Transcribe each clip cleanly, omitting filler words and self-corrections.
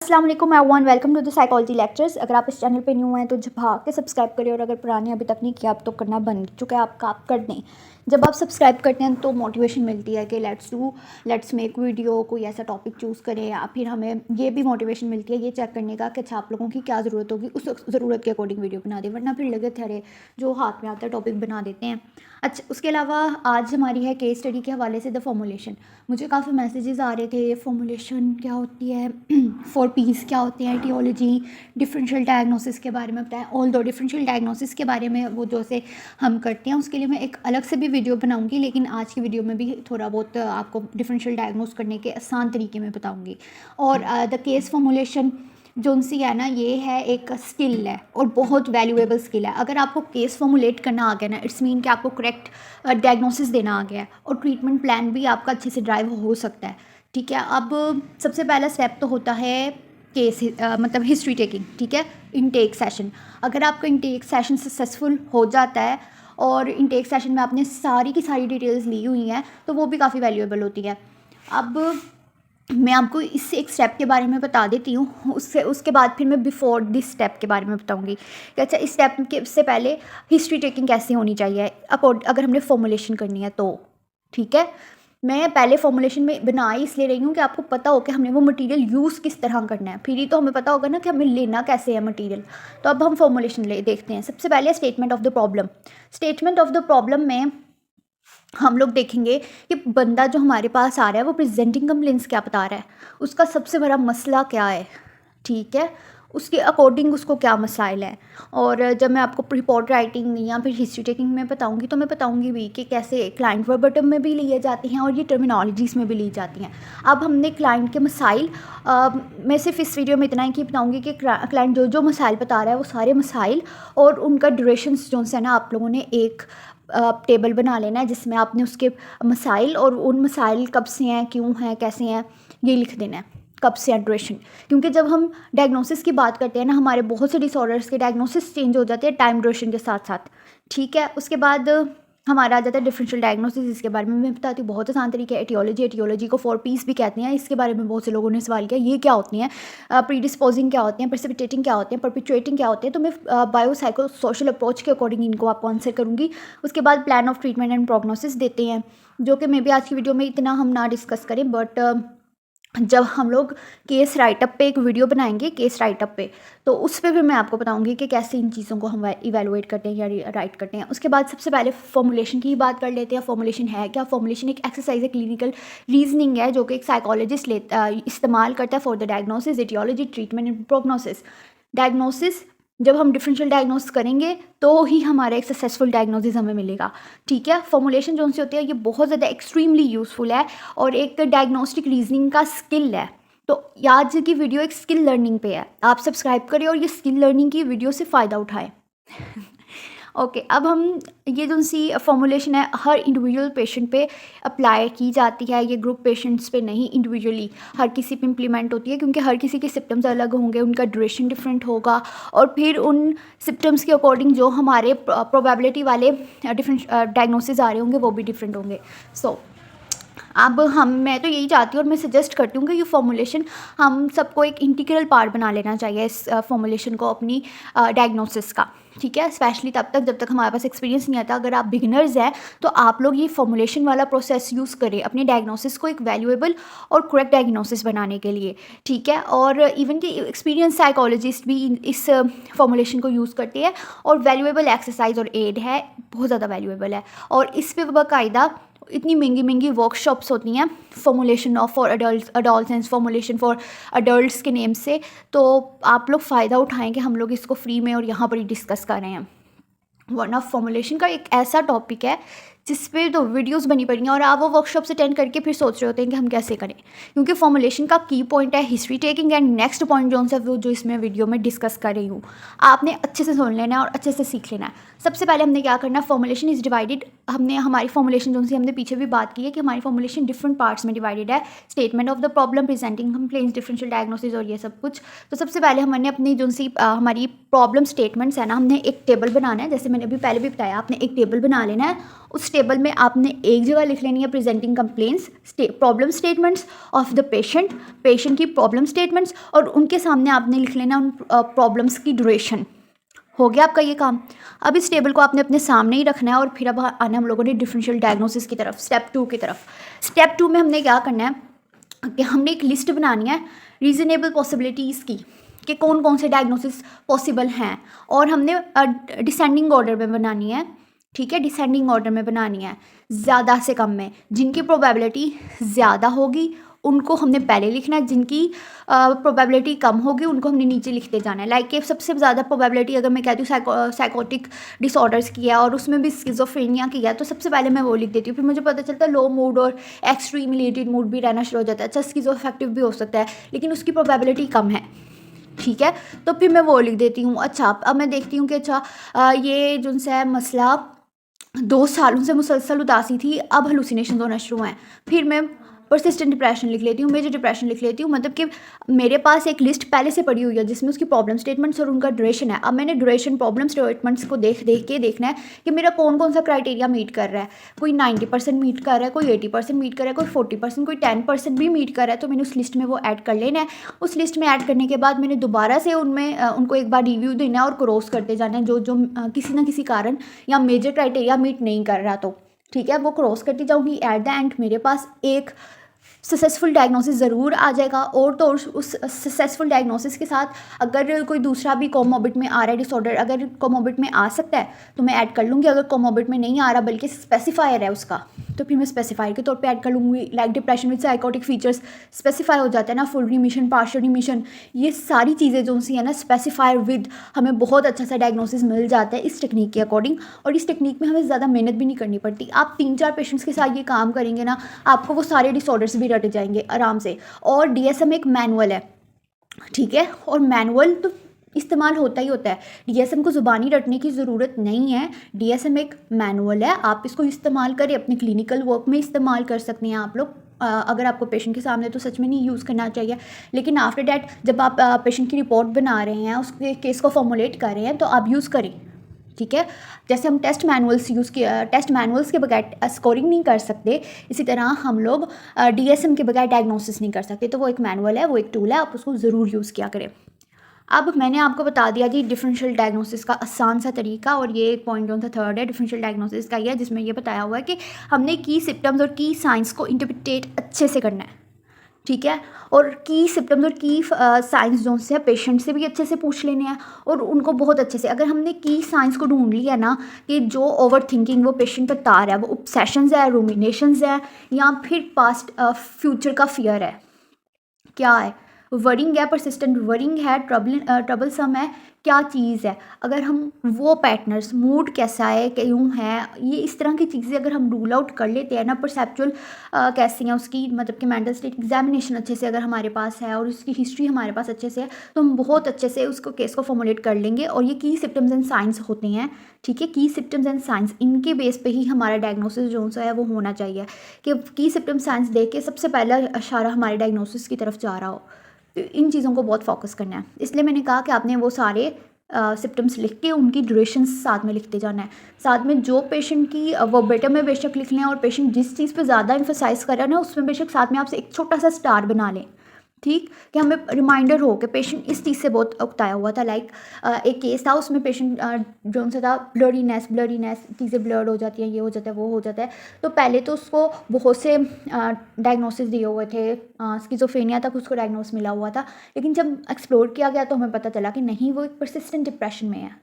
अस्सलाम वालेकुम everyone, welcome to the psychology lectures. अगर आप इस चैनल पे न्यू हैं तो भाग के सब्सक्राइब करें, और अगर पुराने अभी तक नहीं किया आप तो करना बन चुका है आपका, आप कर दें। जब आप सब्सक्राइब करते हैं तो मोटिवेशन मिलती है कि लेट्स मेक वीडियो, कोई ऐसा टॉपिक चूज़ करें, या फिर हमें ये भी मोटिवेशन मिलती है ये चेक करने का कि अच्छा आप लोगों की क्या ज़रूरत होगी, उस ज़रूरत के अकॉर्डिंग वीडियो बना दें, वरना फिर लगे थे जो हाथ में आता है टॉपिक बना देते हैं। अच्छा, उसके अलावा आज हमारी है केस स्टडी के हवाले से द फॉर्मूलेशन। मुझे काफ़ी मैसेजेस आ रहे थे, फॉर्मूलेशन क्या होती है, 4 P's क्या होते हैं, टियोलॉजी, डिफरेंशियल डायग्नोसिस के बारे में बताएं। ऑल दो डिफरेंशियल डायग्नोसिस के बारे में वो जो से हम करते हैं उसके लिए मैं एक अलग से भी वीडियो बनाऊंगी, लेकिन आज की वीडियो में भी थोड़ा बहुत आपको डिफरेंशियल डायग्नोस करने के आसान तरीके में बताऊंगी। और द केस फॉर्मूलेशन जो उनसी है ना, ये है एक स्किल है और बहुत वैल्यूएबल स्किल है। अगर आपको केस फॉर्मुलेट करना आ गया ना, इट्स मीन कि आपको करेक्ट डायग्नोसिस देना आ गया है, और ट्रीटमेंट प्लान भी आपका अच्छे से ड्राइव हो सकता है। ठीक है, अब सबसे पहला स्टेप तो होता है केस मतलब हिस्ट्री टेकिंग। ठीक है, इनटेक सेशन। अगर आपका इनटेक सेशन सक्सेसफुल हो जाता है और इनटेक सेशन में आपने सारी की सारी डिटेल्स ली हुई हैं तो वो भी काफ़ी वैल्यूएबल होती है। अब मैं आपको इस एक स्टेप के बारे में बता देती हूँ, उसके बाद फिर मैं बिफोर दिस स्टेप के बारे में बताऊँगी कि अच्छा इस स्टेप के से पहले हिस्ट्री टेकिंग कैसे होनी चाहिए अगर हमने फॉर्मुलेशन करनी है तो। ठीक है, मैं पहले फॉर्मुलेशन में बना ही इसलिए रही हूँ कि आपको पता हो कि हमने वो मटेरियल यूज़ किस तरह करना है, फिर ही तो हमें पता होगा ना कि हमें लेना कैसे है मटेरियल। तो अब हम फॉर्मुलेशन देखते हैं। सबसे पहले statement of the problem. Statement of the problem में हम लोग देखेंगे कि बंदा जो हमारे पास आ रहा है वो प्रेजेंटिंग कंप्लेंट्स क्या बता रहा है, उसका सबसे बड़ा मसला क्या है। ठीक है, उसके अकॉर्डिंग उसको क्या मसाइल है। और जब मैं आपको रिपोर्ट राइटिंग या फिर हिस्ट्री टेकिंग में बताऊंगी तो मैं बताऊंगी भी कि कैसे क्लाइंट वर्बेटिम में भी लिए जाते हैं और ये टर्मिनोलॉजीज़ में भी ली जाती हैं। अब हमने क्लाइंट के मसाइल, मैं सिर्फ इस वीडियो में इतना ही कि बताऊंगी कि क्लाइंट जो जो मसाइल बता रहा है वो सारे मसाइल और उनका ड्यूरेशंस जो है ना, आप लोगों ने एक टेबल बना लेना है जिसमें आपने उसके मसाइल और उन मसाइल कब से हैं, क्यों हैं, कैसे हैं, ये लिख देना है, कब से है ड्यूरेशन। क्योंकि जब हम डायग्नोसिस की बात करते हैं ना, हमारे बहुत से डिसऑर्डर्स के डायग्नोसिस चेंज हो जाते हैं टाइम ड्यूरेशन के साथ साथ। ठीक है, उसके बाद हमारा आ जाता है डिफरेंशियल डायग्नोसिस। इसके बारे में मैं बताती हूँ, बहुत आसान तरीके है। एटियोलॉजी को 4 P's भी कहते हैं। इसके बारे में बहुत से लोगों ने सवाल किया ये क्या होती हैं, प्रीडिस्पोजिंग क्या होते हैं, प्रेसिपिटेटिंग क्या होते हैं, परपिचुएटिंग क्या होते हैं। तो मैं बायोसाइको सोशल अप्रोच के अकॉर्डिंग इनको आपको आंसर करूँगी। उसके बाद plan of treatment and prognosis देते हैं, जो कि मे भी आज की वीडियो में इतना हम ना डिस्कस करें, बट जब हम लोग केस राइटअप पे एक वीडियो बनाएंगे केस राइटअप पे, तो उस पर भी मैं आपको बताऊंगी कि कैसे इन चीज़ों को हम इवेलुएट करते हैं या राइट करते हैं। उसके बाद सबसे पहले फॉर्मुलेशन की ही बात कर लेते हैं। फॉर्मुलेशन है क्या? फॉर्मुलेशन एक एक्सरसाइज है, क्लिनिकल रीजनिंग है, जो कि एक साइकोलॉजिस्ट इस्तेमाल करता है for the diagnosis, aetiology, treatment and prognosis. Diagnosis जब हम डिफरेंशियल डायग्नोसिस करेंगे तो ही हमारा एक सक्सेसफुल डायग्नोसिस हमें मिलेगा। ठीक है, फॉर्मुलेशन जो से होती है ये बहुत ज़्यादा एक्सट्रीमली यूज़फुल है और एक डायग्नोस्टिक रीजनिंग का स्किल है। तो आज की वीडियो एक स्किल लर्निंग पे है, आप सब्सक्राइब करें और ये स्किल लर्निंग की वीडियो से फ़ायदा उठाएं। ओके, अब हम ये जो सी फॉर्मुलेशन है हर इंडिविजुअल पेशेंट पे अप्लाई की जाती है, ये ग्रुप पेशेंट्स पे नहीं, इंडिविजुअली हर किसी पे इम्प्लीमेंट होती है, क्योंकि हर किसी के सिम्टम्स अलग होंगे, उनका ड्यूरेशन डिफरेंट होगा, और फिर उन सिम्टम्स के अकॉर्डिंग जो हमारे प्रोबेबिलिटी वाले डिफरेंट डायग्नोसिस आ रहे होंगे वो भी डिफरेंट होंगे। अब मैं तो यही चाहती हूँ और मैं सजेस्ट करती हूँ कि ये फॉर्मुलेशन हम सबको एक इंटीग्रल पार्ट बना लेना चाहिए, इस फॉर्मुलेशन को अपनी डायग्नोसिस का। ठीक है, स्पेशली तब तक जब तक हमारे पास एक्सपीरियंस नहीं आता। अगर आप बिगिनर्स हैं तो आप लोग ये फॉर्मुलेशन वाला प्रोसेस यूज़ करें अपनी डायग्नोसिस को एक वैल्यूएबल और करेक्ट डायग्नोसिस बनाने के लिए। ठीक है, और इवन कि एक्सपीरियंस साइकोलॉजिस्ट भी इस फॉर्मुलेशन को यूज़ करते हैं, और वैल्यूएबल एक्सरसाइज और एड है, बहुत ज़्यादा वैल्यूएबल है। और इस पर बाकायदा इतनी महंगी महंगी वर्कशॉप्स होती हैं, formulation of for adults, formulation for adults के नेम से। तो आप लोग फ़ायदा उठाएं कि हम लोग इसको फ्री में और यहाँ पर ही डिस्कस कर रहे हैं। वन ऑफ फॉर्मुलेशन का एक ऐसा टॉपिक है जिस पे तो वीडियोस बनी पड़ी हैं, और आप वो वर्कशॉप अटेंड करके फिर सोच रहे होते हैं कि हम कैसे करें, क्योंकि फॉर्मुलेशन का की पॉइंट है history taking, and next point जो है वो जो इसमें वीडियो में डिस्कस कर रही हूँ आपने अच्छे से सुन लेना है और अच्छे से सीख लेना है। सबसे पहले हमने क्या करना है, फॉर्मुलेशन इज़ डिवाइडेड। हमने हमारी फॉर्मुलेशन जो हमने पीछे भी बात की है कि हमारी फॉर्मुलेशन डिफरेंट पार्ट्स में डिवाइडेड है। Statement of the problem, presenting complaints, differential diagnosis और ये सब कुछ। तो सबसे पहले हमने अपनी जो सी हमारी प्रॉब्लम स्टेटमेंट्स है ना, हमने एक टेबल बनाना है। जैसे मैंने अभी पहले भी बताया, आपने एक टेबल बना लेना है उस टेबल में आपने एक जगह लिख लेनी है presenting complaints, problem statements of the patient, patient की प्रॉब्लम स्टेटमेंट्स, और उनके सामने आपने लिख लेना उन प्रॉब्लम्स की ड्यूरेशन। हो गया आपका ये काम। अब इस टेबल को आपने अपने सामने ही रखना है और फिर अब आना हम लोगों ने डिफरेंशियल डायग्नोसिस की तरफ, स्टेप 2 की तरफ। स्टेप 2 में हमने क्या करना है कि हमने एक लिस्ट बनानी है रीजनेबल पॉसिबिलिटीज़ की, कि कौन कौन से डायग्नोसिस पॉसिबल हैं, और हमने डिसेंडिंग ऑर्डर में बनानी है। ठीक है, डिसेंडिंग ऑर्डर में बनानी है, ज़्यादा से कम में। जिनकी प्रोबेबिलिटी ज़्यादा होगी उनको हमने पहले लिखना है, जिनकी प्रोबेबिलिटी कम होगी उनको हमने नीचे लिखते जाना है। लाइक सबसे ज़्यादा प्रोबेबिलिटी अगर मैं कहती हूँ साइकोटिक डिसऑर्डर्स की है और उसमें भी स्किज़ोफ्रेनिया की है, तो सबसे पहले मैं वो लिख देती हूँ। फिर मुझे पता चलता है लो मूड और एक्सट्रीम इलेटेड मूड भी रहना शुरू हो जाता है। अच्छा, स्किज़ो अफेक्टिव भी हो सकता है लेकिन उसकी प्रोबेबिलिटी कम है। ठीक है, तो फिर मैं वो लिख देती हूँ। अच्छा, अब मैं देखती हूँ कि अच्छा ये जो है मसला 2 सालों से मुसलसल उदासी थी, अब हेलुसिनेशन होना शुरू हैं। फिर मैं परसिस्टेंट डिप्रेशन लिख लेती हूँ, मेजर डिप्रेशन लिख लेती हूँ। मतलब कि मेरे पास एक लिस्ट पहले से पड़ी हुई है जिसमें उसकी प्रॉब्लम स्टेटमेंट्स और उनका ड्यूरेशन है। अब मैंने ड्यूरेशन प्रॉब्लम स्टेटमेंट्स को देख के देखना है कि मेरा कौन कौन सा क्राइटेरिया मीट कर रहा है। कोई 90% मीट कर रहा है, कोई 80% मीट कर रहा है, कोई 40%, कोई 10% भी मीट कर रहा है, तो मैंने उस लिस्ट में वो ऐड कर लेना है। उस लिस्ट में ऐड करने के बाद मैंने दोबारा से उनमें उनको एक बार रिव्यू देना है और क्रॉस करते जाना है जो किसी ना किसी कारण या मेजर क्राइटेरिया मीट नहीं कर रहा। तो ठीक है, वो क्रॉस करती जाऊँगी। एट द एंड मेरे पास एक सक्सेसफुल डायग्नोसिस ज़रूर आ जाएगा। और तो उस सक्सेसफुल डायग्नोसिस के साथ अगर कोई दूसरा भी कोमोबिट में आ रहा है डिसऑर्डर, अगर कोमोबिट में आ सकता है तो मैं ऐड कर लूँगी। अगर कोमोबिट में नहीं आ रहा बल्कि स्पेसिफायर है उसका, तो फिर मैं स्पेसिफायर के तौर पे ऐड कर लूँगी। Like depression with psychotic features specify हो जाता है ना, फुल रिमिशन, पार्शियल रिमिशन, ये सारी चीज़ें जो सी है ना स्पेसिफायर विद, हमें बहुत अच्छा सा डायग्नोसिस मिल जाता है इस टेक्निक के अकॉर्डिंग। और इस टेक्निक में हमें ज़्यादा मेहनत भी नहीं करनी पड़ती। आप 3-4 पेशेंट्स के साथ ये काम करेंगे ना, आपको वो सारे डिसऑर्डर्स भी रट जाएंगे आराम से। और डीएसएम एक मैनुअल है, ठीक है, और मैनुअल तो इस्तेमाल होता ही होता है। डीएसएम को ज़ुबानी रटने की ज़रूरत नहीं है। डीएसएम एक मैनुअल है, आप इसको इस्तेमाल करें, अपने क्लिनिकल वर्क में इस्तेमाल कर सकते हैं आप लोग। अगर आपको पेशेंट के सामने तो सच में नहीं यूज़ करना चाहिए, लेकिन आफ्टर डैट जब आप पेशेंट की रिपोर्ट बना रहे हैं, उसके केस को फॉर्मुलेट कर रहे हैं, तो आप यूज़ करें। ठीक है, जैसे हम टेस्ट मैनुअल्स के बगैर स्कोरिंग नहीं कर सकते, इसी तरह हम लोग डीएसएम के बगैर डायग्नोसिस नहीं कर सकते। तो वो एक मैनुअल है, वो एक टूल है, आप उसको ज़रूर यूज़ किया करें। अब मैंने आपको बता दिया जी डिफरेंशियल डायग्नोसिस का आसान सा तरीका, और ये एक पॉइंट जो सा थर्ड है डिफरेंशियल डायग्नोसिस का, ये जिसमें ये बताया हुआ है कि हमने की सिम्टम्स और की साइंस को इंटरप्रिटेट अच्छे से करना है। ठीक है, और की सिम्टम्स और की साइंस जो से पेशेंट से भी अच्छे से पूछ लेने हैं, और उनको बहुत अच्छे से, अगर हमने की साइंस को ढूंढ लिया ना कि जो ओवर थिंकिंग वो पेशेंट बता रहा है, वो ऑब्सेशंस है, रूमिनेशंस है, या फिर पास्ट फ्यूचर का फियर है, क्या है, वरिंग है, परसिस्टेंट वरिंग है, ट्रबलसम है, क्या चीज़ है, अगर हम वो पैटर्न्स, मूड कैसा है, क्यों है, ये इस तरह की चीज़ें अगर हम रूल आउट कर लेते हैं ना, परसेप्चुअल कैसी है उसकी, मतलब कि मेंटल स्टेट एग्जामिनेशन अच्छे से अगर हमारे पास है और उसकी हिस्ट्री हमारे पास अच्छे से है, तो हम बहुत अच्छे से उसको केस को फॉर्मुलेट कर लेंगे। और ये की सिम्टम्स एंड साइंस होते हैं, ठीक है, की सिम्टम्स एंड साइंस, इनके बेस पे ही हमारा डायग्नोसिस जो है वो होना चाहिए, कि की सिम्टम्स साइंस देख के सबसे पहला इशारा हमारे डायग्नोसिस की तरफ जा रहा हो। तो इन चीज़ों को बहुत फोकस करना है, इसलिए मैंने कहा कि आपने वो सारे सिम्टम्स लिख के उनकी ड्यूरेशन साथ में लिखते जाना है। साथ में जो पेशेंट की वो बेटर में बेशक लिख लें, और पेशेंट जिस चीज़ पे ज़्यादा एम्फसाइज कर रहा है ना, उसमें बेशक साथ में आपसे एक छोटा सा स्टार बना लें, ठीक, कि हमें रिमाइंडर हो कि पेशेंट इस चीज़ से बहुत उकताया हुआ था। लाइक एक केस था, उसमें पेशेंट जो सा था ब्लरीनेस चीज़ें ब्लर्ड हो जाती हैं, ये हो जाता है, वो हो जाता है। तो पहले तो उसको बहुत से डायग्नोसिस दिए हुए थे, स्किज़ोफ्रेनिया तक उसको डायग्नोस मिला हुआ था, लेकिन जब एक्सप्लोर किया गया तो हमें पता चला कि नहीं, वो एक परसिस्टेंट डिप्रेशन में है।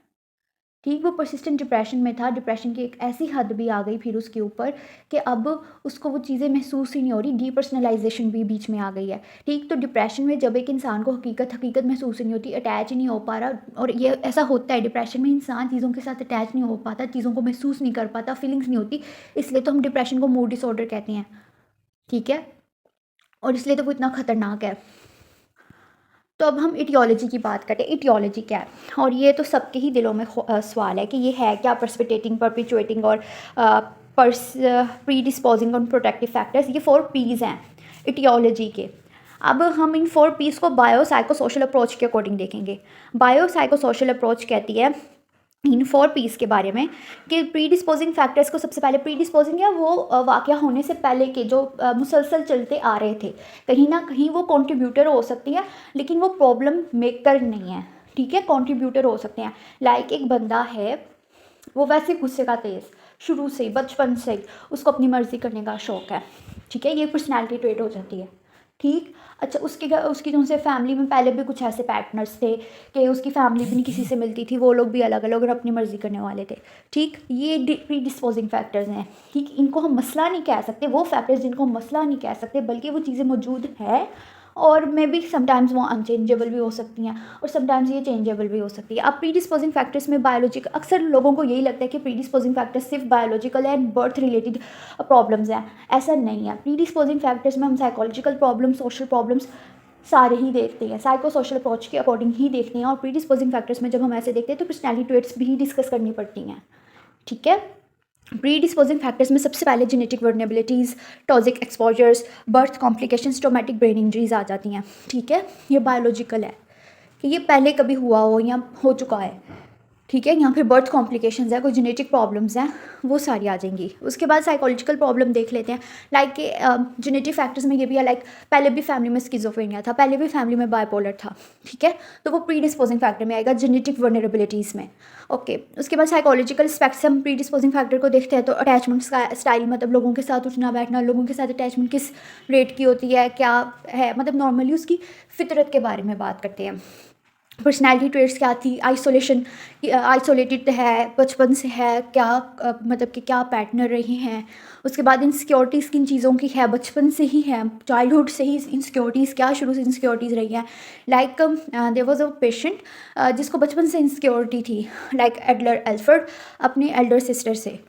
ठीक, वो परसिस्टेंट डिप्रेशन में था। डिप्रेशन की एक ऐसी हद भी आ गई फिर उसके ऊपर कि अब उसको वो चीज़ें महसूस ही नहीं हो रही, डीपर्सनलाइजेशन भी बीच में आ गई है। ठीक, तो डिप्रेशन में जब एक इंसान को हकीकत महसूस ही नहीं होती, अटैच ही नहीं हो पा रहा, और ये ऐसा होता है डिप्रेशन में इंसान चीज़ों के साथ अटैच नहीं हो पाता, चीज़ों को महसूस नहीं कर पाता, फीलिंग्स नहीं होती, इसलिए तो हम डिप्रेशन को मूड डिसऑर्डर कहते हैं। ठीक है, और इसलिए तो वो इतना खतरनाक है। तो अब हम इटियोलॉजी की बात करते हैं। इटियोलॉजी क्या है, और ये तो सबके ही दिलों में सवाल है कि ये है क्या, पर्सपिटेटिंग, परपिचुएटिंग और प्रीडिस्पोजिंग और प्रोटेक्टिव फैक्टर्स, ये 4 P's हैं इटियोलॉजी के। अब हम इन 4 P's को बायो साइको सोशल अप्रोच के अकॉर्डिंग देखेंगे। बायो साइको सोशल अप्रोच कहती है इन 4 पीस के बारे में कि प्री डिस्पोजिंग फैक्टर्स को सबसे पहले, प्री डिस्पोजिंग या वो वाक़या होने से पहले के जो मुसलसल चलते आ रहे थे, कहीं ना कहीं वो कंट्रीब्यूटर हो सकती है, लेकिन वो प्रॉब्लम मेकर नहीं है, ठीक है, कंट्रीब्यूटर हो सकते हैं। लाइक एक बंदा है, वो वैसे गुस्से का तेज़, शुरू से ही, बचपन से ही उसको अपनी मर्ज़ी करने का शौक़ है, ठीक है, ये पर्सनैलिटी ट्रेट हो जाती है, ठीक। अच्छा, उसकी जो उनसे फैमिली में पहले भी कुछ ऐसे पार्टनर्स थे कि उसकी फैमिली भी नहीं किसी से मिलती थी, वो लोग भी अलग अलग और अपनी मर्ज़ी करने वाले थे, ठीक। ये प्री डिस्पोजिंग फैक्टर्स हैं, ठीक। इनको हम मसला नहीं कह सकते, वो फैक्टर्स जिनको हम मसला नहीं कह सकते, बल्कि वो चीज़ें मौजूद है और मे बी समटाइम्स वो अनचेंजेबल भी हो सकती हैं और समटाइम्स ये चेंजेबल भी हो सकती है। अब प्री डिस्पोजिंग फैक्टर्स में बायोलॉजिकल, अक्सर लोगों को यही लगता है कि प्री डिस्पोजिंग फैक्टर्स सिर्फ biological and birth related problems हैं, ऐसा नहीं है। प्री डिस्पोजिंग फैक्टर्स में हम साइकोलॉजिकल प्रॉब्लम्स, सोशल प्रॉब्लम्स सारे ही देखते हैं, साइको सोशल अप्रोच के अकॉर्डिंग ही देखते हैं। और प्री डिस्पोजिंग फैक्टर्स में जब हम ऐसे देखते हैं तो पर्सनैलिटी ट्रेट्स भी डिस्कस करनी पड़ती हैं, ठीक है। प्री डिस्पोजिंग फैक्टर्स में सबसे पहले genetic vulnerabilities, toxic exposures, birth complications, traumatic brain injuries आ जाती हैं, ठीक है। ये बायोलॉजिकल है कि ये पहले कभी हुआ हो या हो चुका है, ठीक है। यहाँ फिर बर्थ कॉम्प्लिकेशंस है, कोई जेनेटिक प्रॉब्लम्स हैं, वो सारी आ जाएंगी। उसके बाद साइकोलॉजिकल प्रॉब्लम देख लेते हैं, लाइक कि जेनेटिक फैक्टर्स में ये भी है, लाइक पहले भी फैमिली में स्किज़ोफ्रेनिया था, पहले भी फैमिली में बाइपोलर था, ठीक है, तो वो प्री डिस्पोजिंग फैक्टर में आएगा, जेनेटिक वर्नरेबिलिटीज़ में, ओके। उसके बाद psychological spectrum pre disposing factor को देखते हैं तो अटैचमेंट स्टाइल, मतलब लोगों के साथ उठना बैठना, लोगों के साथ अटैचमेंट किस रेट की होती है, क्या है, मतलब नॉर्मली उसकी फितरत के बारे में बात करते हैं। पर्सनैलिटी ट्रेट्स क्या थी, आइसोलेटेड है, बचपन से है, क्या मतलब कि क्या पार्टनर रहे हैं। उसके बाद इनसिक्योरिटीज़ किन चीज़ों की है, बचपन से ही है, चाइल्डहुड से ही इनसिक्योरिटीज़, क्या शुरू से इनसिक्योरिटीज़ रही हैं। Like there was a patient जिसको बचपन से इनसिक्योरिटी थी, लाइक एडलर एल्फर्ड, अपने एल्डर सिस्टर से,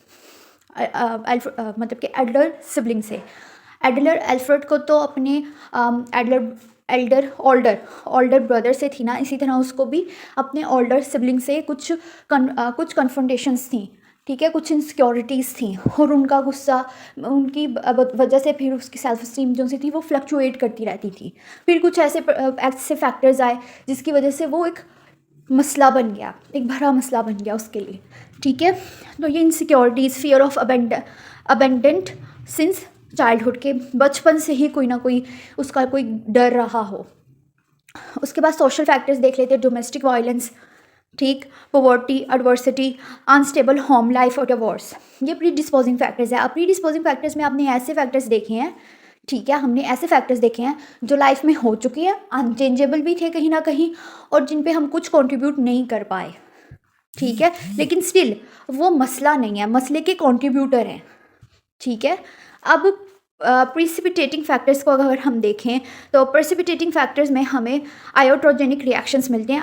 मतलब कि एल्डर सिबलिंग से। एडलर एल्फ्रेड को तो अपने ओल्डर ब्रदर से थी ना, इसी तरह उसको भी अपने ओल्डर सिबलिंग से कुछ कन्फ्रंटेशंस थी, ठीक है, कुछ इनसिक्योरिटीज़ थी और उनका गुस्सा, उनकी वजह से फिर उसकी सेल्फ स्टीम जो सी थी वो फ्लक्चुएट करती रहती थी। फिर कुछ ऐसे फैक्टर्स आए जिसकी वजह से वो एक मसला बन गया, एक बड़ा मसला बन गया उसके लिए, ठीक है। तो ये insecurities, fear of abandonment since childhood के, बचपन से ही कोई ना कोई उसका कोई डर रहा हो। उसके बाद सोशल फैक्टर्स देख लेते हैं, डोमेस्टिक वायलेंस, ठीक, poverty, adversity, unstable home life और डिवोर्स, ये प्री डिस्पोजिंग फैक्टर्स है। अब प्री डिस्पोजिंग फैक्टर्स में आपने ऐसे फैक्टर्स देखे हैं, ठीक है, हमने ऐसे फैक्टर्स देखे हैं जो लाइफ में हो चुकी है, अनचेंजेबल भी थे कहीं ना कहीं, और जिन पे हम कुछ कंट्रीब्यूट नहीं कर पाए, ठीक है, लेकिन स्टिल वो मसला नहीं है, मसले के कंट्रीब्यूटर हैं, ठीक है। अब प्रिसिपिटेटिंग फैक्टर्स को अगर हम देखें तो प्रिसिपिटेटिंग फैक्टर्स में हमें आयोट्रोजेनिक रिएक्शंस मिलते हैं।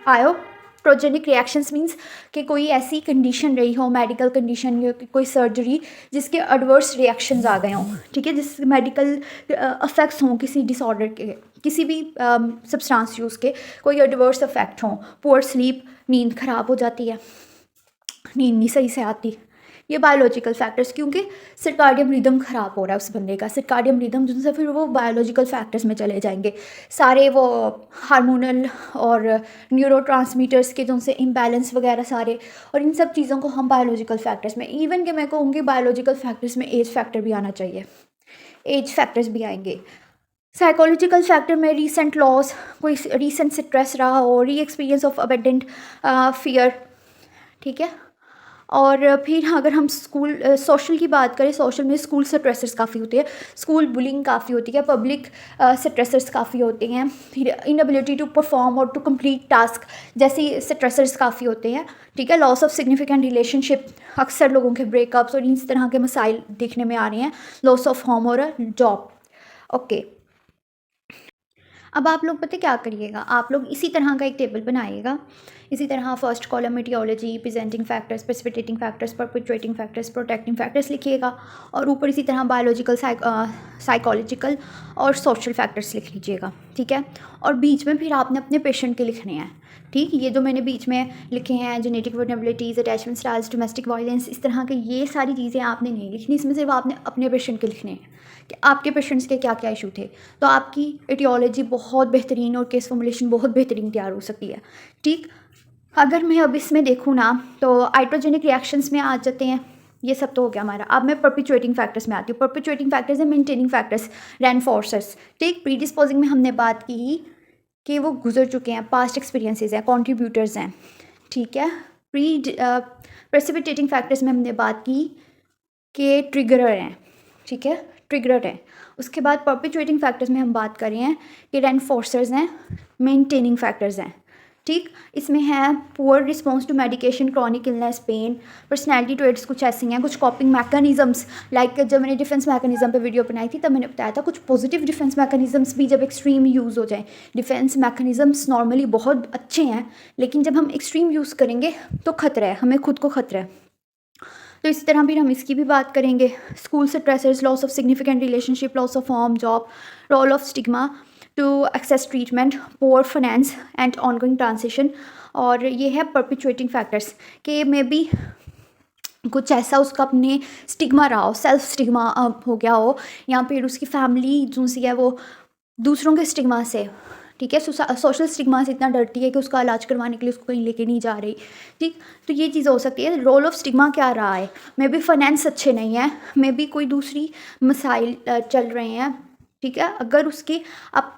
आयोट्रोजेनिक रिएक्शंस मींस कि कोई ऐसी कंडीशन रही हो, मेडिकल कंडीशन या कोई सर्जरी जिसके एडवर्स रिएक्शंस आ गए हों, ठीक है, जिस मेडिकल अफेक्ट्स हों किसी डिसऑर्डर के, किसी भी सब्सटेंस यूज़ के कोई एडवर्स अफेक्ट हों, पुअर स्लीप, नींद ख़राब हो जाती है, नींद नहीं सही से आती, ये बायोलॉजिकल फैक्टर्स, क्योंकि सर्काडियम रिदम ख़राब हो रहा है उस बंदे का, सर्काडियम रिदम जिनसे फिर वो बायोलॉजिकल फैक्टर्स में चले जाएंगे, सारे वो हार्मोनल और न्यूरोट्रांसमीटर्स के जो उनसे इम्बैलेंस वगैरह सारे, और इन सब चीज़ों को हम बायोलॉजिकल फैक्टर्स में, इवन कि मैं कहूँगी बायोलॉजिकल फैक्टर्स में एज फैक्टर भी आना चाहिए, एज फैक्टर्स भी आएंगे। साइकोलॉजिकल फैक्टर में रीसेंट लॉस, कोई रीसेंट स्ट्रेस रहा हो, री एक्सपीरियंस ऑफ अबेंडेंट फियर, ठीक है। और फिर अगर हम सोशल की बात करें, सोशल में स्कूल स्ट्रेसर्स काफ़ी होते हैं, स्कूल बुलिंग काफ़ी होती है, पब्लिक स्ट्रेसर्स काफ़ी होते हैं, फिर इनएबिलिटी टू परफॉर्म और टू कंप्लीट टास्क जैसी स्ट्रेसर्स काफ़ी होते हैं, ठीक है। लॉस ऑफ सिग्निफिकेंट रिलेशनशिप, अक्सर लोगों के ब्रेकअप्स और इस तरह के मसाइल देखने में आ रहे हैं, लॉस ऑफ होम और जॉब, ओके। अब आप लोग पता क्या करिएगा, आप लोग इसी तरह का एक टेबल बनाइएगा, इसी तरह first column aetiology, presenting factors, precipitating factors, perpetuating factors, protecting factors लिखिएगा, और ऊपर इसी तरह बायोलॉजिकल, साइकोलॉजिकल और सोशल फैक्टर्स लिख लीजिएगा, ठीक है। और बीच में फिर आपने अपने पेशेंट के लिखने हैं, ठीक, ये जो मैंने बीच में लिखे हैं, genetic vulnerabilities, attachment styles, domestic violence, इस तरह के ये सारी चीज़ें आपने नहीं लिखनी, इसमें सिर्फ आपने अपने पेशेंट के लिखने हैं कि आपके पेशेंट्स के क्या क्या इशू थे, तो आपकी एटियोलॉजी बहुत बेहतरीन और केस फॉर्मुलेशन बहुत बेहतरीन तैयार हो सकती है, ठीक। अगर मैं अब इसमें देखूँ ना तो आइट्रोजेनिक रिएक्शंस में आ जाते हैं, ये सब तो हो गया हमारा। अब मैं परपिचुएटिंग फैक्टर्स में आती हूँ। परपिचुएटिंग फैक्टर्स है मेंटेनिंग फैक्टर्स, रेनफोर्सर्स। ठीक, प्रीडिस्पोजिंग में हमने बात की कि वो गुजर चुके हैं, पास्ट एक्सपीरियंसेस हैं, कॉन्ट्रीब्यूटर्स हैं। ठीक है, प्रेसिपिटेटिंग फैक्टर्स में हमने बात की कि ट्रिगरर हैं। ठीक है, ट्रिगरर हैं। उसके बाद परपिचुएटिंग फैक्टर्स में हम बात कर रहे हैं कि रेनफोर्सर्स हैं, मेंटेनिंग फैक्टर्स हैं। ठीक, इसमें है poor response to medication, chronic illness, pain, personality traits कुछ ऐसी हैं, कुछ कॉपिंग मैकेनिज्म्स। लाइक जब मैंने डिफेंस मैकेनिज्म पे वीडियो बनाई थी तब मैंने बताया था कुछ पॉजिटिव डिफेंस मैकेनिज्म्स भी जब एक्सट्रीम यूज़ हो जाए। डिफेंस मैकेनिज्म्स नॉर्मली बहुत अच्छे हैं, लेकिन जब हम एक्सट्रीम यूज़ करेंगे तो खतरा है, हमें खुद को खतरा है। तो इसी तरह भी हम इसकी भी बात करेंगे। School stressors, loss of significant relationship, loss of home, job, role of stigma to access treatment, poor finance and ongoing transition. और ये है परपिचुएटिंग फैक्टर्स कि मे बी कुछ ऐसा उसका अपने स्टिग्मा रहा हो, सेल्फ स्टिग्मा हो गया हो, या फिर उसकी फैमिली जो सी है वो दूसरों के स्टिग्मा से, ठीक है, सोशल स्टिग्मा से इतना डरती है कि उसका इलाज करवाने के लिए उसको कहीं लेके नहीं जा रही। ठीक, तो ये चीज़ हो सकती है। रोल ऑफ स्टिग्मा क्या रहा है, मे बी फाइनेंस अच्छे नहीं है, मे बी कोई दूसरी मसाइल चल रहे हैं। ठीक है, अगर उसके अब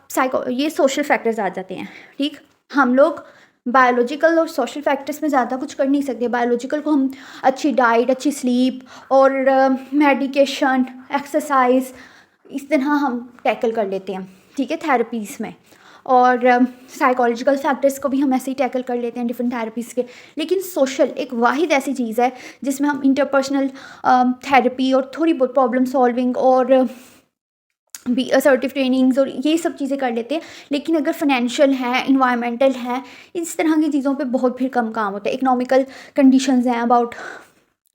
ये सोशल फैक्टर्स आ जाते हैं। ठीक, हम लोग बायोलॉजिकल और सोशल फैक्टर्स में ज़्यादा कुछ कर नहीं सकते। बायोलॉजिकल को हम अच्छी डाइट, अच्छी स्लीप और मेडिकेशन, एक्सरसाइज, इस तरह हम टैकल कर लेते हैं। ठीक है, थेरेपीज़ में। और साइकोलॉजिकल फैक्टर्स को भी हम ऐसे ही टैकल कर लेते हैं डिफरेंट थेरेपीज़ के। लेकिन सोशल एक वाहिद ऐसी चीज़ है जिसमें हम इंटरपर्सनल थेरेपी और थोड़ी बहुत प्रॉब्लम सॉल्विंग और भी असर्टिव ट्रेनिंग्स और ये सब चीज़ें कर लेते हैं। लेकिन अगर फाइनेंशियल है, इन्वायरमेंटल है, इस तरह की चीज़ों पे बहुत फिर कम काम होता है। इकोनॉमिकल कंडीशंस हैं अबाउट,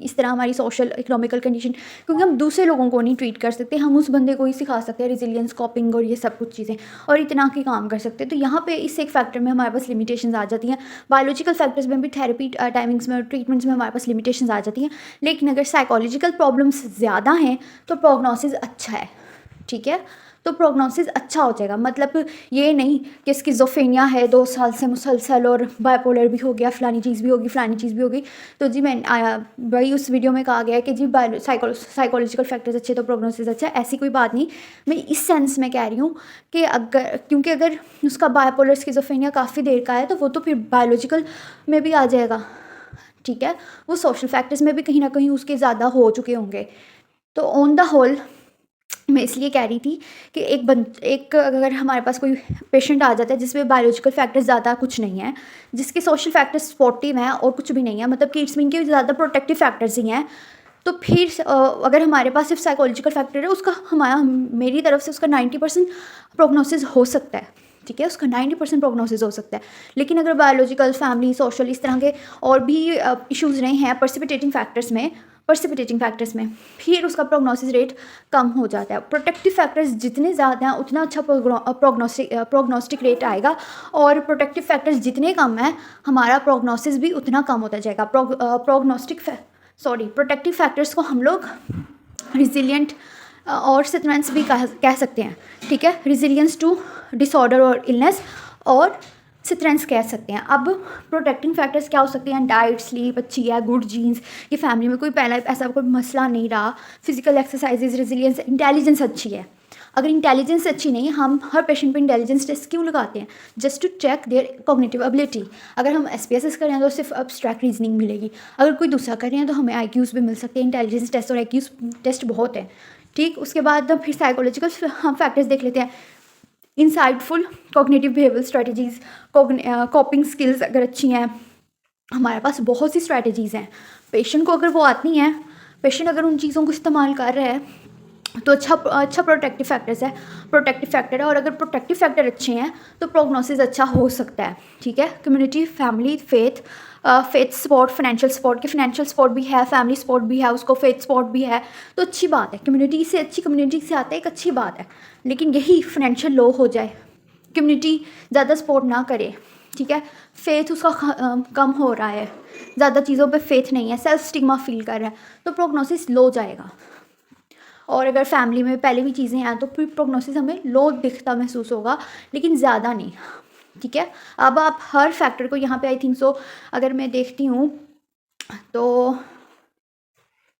इस तरह हमारी सोशल इकोनॉमिकल कंडीशन, क्योंकि हम दूसरे लोगों को नहीं ट्रीट कर सकते, हम उस बंदे को ही सिखा सकते हैं रिजिलियंस, कॉपिंग और ये सब कुछ चीज़ें, और इतना की काम कर सकते हैं। तो यहाँ पे इस एक फैक्टर में हमारे पास लिमिटेशंस आ जाती हैं। बायोलॉजिकल फैक्टर्स में भी, थेरेपी टाइमिंग्स में और ट्रीटमेंट्स में हमारे पास लिमिटेशंस आ जाती हैं। लेकिन अगर साइकोलॉजिकल प्रॉब्लम्स ज़्यादा हैं तो प्रोग्नोसिस अच्छा है। ठीक है, तो प्रोग्नोसिस अच्छा हो जाएगा। मतलब ये नहीं कि स्किज़ोफ्रेनिया है 2 साल से मुसलसल और बाइपोलर भी हो गया, फलानी चीज़ भी होगी, फलानी चीज़ भी होगी, तो जी मैं वही उस वीडियो में कहा गया है कि जी साइकोलॉजिकल फैक्टर्स अच्छे तो प्रोग्नोसिस अच्छा है। ऐसी कोई बात नहीं। मैं इस सेंस में कह रही हूँ कि क्योंकि अगर उसका बाइपोलर स्किज़ोफ्रेनिया काफ़ी देर का है तो वो तो फिर बायोलॉजिकल में भी आ जाएगा। ठीक है, वो सोशल फैक्टर्स में भी कहीं ना कहीं उसके ज़्यादा हो चुके होंगे। तो ऑन द होल मैं इसलिए कह रही थी कि एक अगर हमारे पास कोई पेशेंट आ जाता है जिसमें बायोलॉजिकल फैक्टर्स ज़्यादा कुछ नहीं है, जिसके सोशल फैक्टर्स सपोर्टिव हैं और कुछ भी नहीं है, मतलब कि इट्स मीन के ज़्यादा प्रोटेक्टिव फैक्टर्स ही हैं, तो फिर अगर हमारे पास सिर्फ साइकोलॉजिकल फैक्टर है, उसका मेरी तरफ से उसका 90% प्रोग्नोसिस हो सकता है। ठीक है, उसका 90% प्रोग्नोसिस हो सकता है। लेकिन अगर बायोलॉजिकल, फैमिली, सोशल, इस तरह के और भी इश्यूज़ नहीं हैं पर्सिपिटेटिंग फैक्टर्स में, फिर उसका प्रोग्नोसिस रेट कम हो जाता है। प्रोटेक्टिव फैक्टर्स जितने ज़्यादा हैं उतना अच्छा प्रोग्नोस्टिक रेट आएगा, और प्रोटेक्टिव फैक्टर्स जितने कम हैं हमारा प्रोग्नोसिस भी उतना कम होता जाएगा। प्रोटेक्टिव फैक्टर्स को हम लोग रिजिलियंट और स्ट्रेंथ्स भी कह सकते हैं। ठीक है, रिजिलियंस टू डिसऑर्डर और इलनेस और स्ट्रेंथ्स कह सकते हैं। अब प्रोटेक्टिंग फैक्टर्स क्या हो सकते हैं, डाइट, स्लीप अच्छी है, गुड जीन्स, ये फैमिली में कोई पहला ऐसा कोई मसला नहीं रहा, फिजिकल एक्सरसाइजेज, रेजिलियंस, इंटेलिजेंस अच्छी है। अगर इंटेलिजेंस अच्छी नहीं है, हम हर पेशेंट पे इंटेलिजेंस टेस्ट क्यों लगाते हैं, just to check their cognitive ability. अगर हम SPSS कर रहे हैं तो सिर्फ एब्स्ट्रैक्ट रीजनिंग मिलेगी, अगर कोई दूसरा कर रहे हैं तो हमें IQs भी मिल सकते हैं। इंटेलिजेंस टेस्ट और IQs टेस्ट बहुत है। ठीक, उसके बाद फिर साइकोलॉजिकल हम फैक्टर्स देख लेते हैं। Insightful cognitive behaviour strategies, कॉपिंग skills अगर अच्छी हैं, हमारे पास बहुत सी स्ट्रेटजीज़ हैं। पेशेंट को अगर वो आती हैं, पेशेंट अगर उन चीज़ों को इस्तेमाल कर रहा है तो अच्छा प्रोटेक्टिव फैक्टर है। और अगर प्रोटेक्टिव फैक्टर अच्छे हैं तो प्रोग्नोसिस अच्छा हो सकता है। ठीक है, community, family, faith support, financial support, कि फाइनेंशियल सपोर्ट भी है, फैमिली सपोर्ट भी है, उसको फेथ सपोर्ट भी है, तो अच्छी बात है। कम्युनिटी से आता है, एक अच्छी बात है। लेकिन यही फाइनेंशियल लो हो जाए, कम्युनिटी ज़्यादा सपोर्ट ना करे, ठीक है, फेथ उसका कम हो रहा है, ज़्यादा चीज़ों पे फेथ नहीं है, सेल्फ स्टिग्मा फील कर रहा है, तो प्रोग्नोसिस लो जाएगा। और अगर फैमिली में पहले भी चीज़ें हैं तो फिर प्रोग्नोसिस हमें लो दिखता महसूस होगा, लेकिन ज़्यादा नहीं। ठीक है। अब आप हर फैक्टर को यहाँ पे आई थिंक सो अगर मैं देखती हूँ तो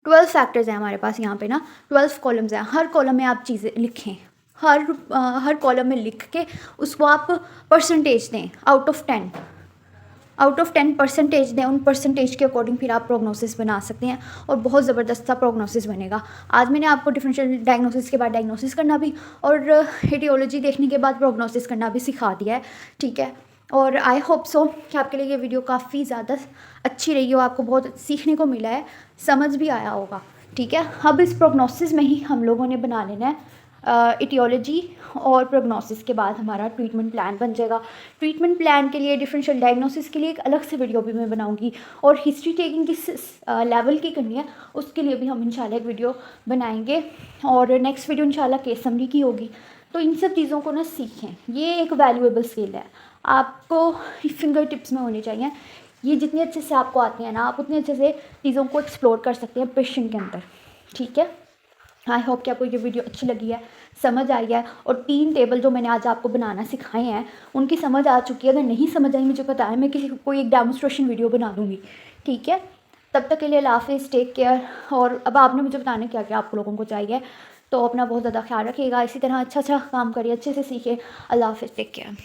12 फैक्टर्स हैं हमारे पास यहाँ पे ना, 12 कॉलम्स हैं। हर कॉलम में आप चीज़ें लिखें, हर कॉलम में लिख के उसको आप परसेंटेज दें, आउट ऑफ 10 परसेंटेज दें। उन परसेंटेज के अकॉर्डिंग फिर आप प्रोग्नोसिस बना सकते हैं और बहुत ज़बरदस्त सा प्रोग्नोसिस बनेगा। आज मैंने आपको डिफरेंशियल डायग्नोसिस के बाद डायग्नोसिस करना भी और एटियोलॉजी देखने के बाद प्रोग्नोसिस करना भी सिखा दिया है, ठीक है। और आई होप सो कि आपके लिए ये वीडियो काफ़ी ज़्यादा अच्छी रही हो, आपको बहुत सीखने को मिला है, समझ भी आया होगा, ठीक है। अब इस प्रोग्नोसिस में ही हम लोगों ने बना लेना है एटियोलॉजी और प्रोग्नोसिस के बाद हमारा ट्रीटमेंट प्लान बन जाएगा। ट्रीटमेंट प्लान के लिए डिफरेंशियल डायग्नोसिस के लिए एक अलग से वीडियो भी मैं बनाऊंगी और हिस्ट्री टेकिंग किस लेवल की करनी है उसके लिए भी हम इंशाल्लाह एक वीडियो बनाएंगे और नेक्स्ट वीडियो इंशाल्लाह केस समरी की होगी। तो इन सब चीज़ों को ना सीखें, ये एक वैल्यूएबल स्किल है, आपको फिंगर टिप्स में होनी चाहिए। ये जितनी अच्छे से आपको आती है ना, आप उतने अच्छे से चीज़ों को एक्सप्लोर कर सकते हैं पेशेंट के अंदर, ठीक है। आई होप कि आपको ये वीडियो अच्छी लगी है, समझ आई है और 3 टेबल जो मैंने आज आपको बनाना सिखाए हैं उनकी समझ आ चुकी है। अगर नहीं समझ आई मुझे पता है, मैं किसी कोई एक डेमोस्ट्रेशन वीडियो बना दूँगी, ठीक है। तब तक के लिए अल्लाह हाफ़िज़, टेक केयर। और अब आपने मुझे बताना क्या क्या आप लोगों को चाहिए, तो अपना बहुत ज़्यादा ख्याल रखिएगा। इसी तरह अच्छा काम करिए, अच्छे से सीखिए। अल्लाह हाफ़िज़, टेक केयर।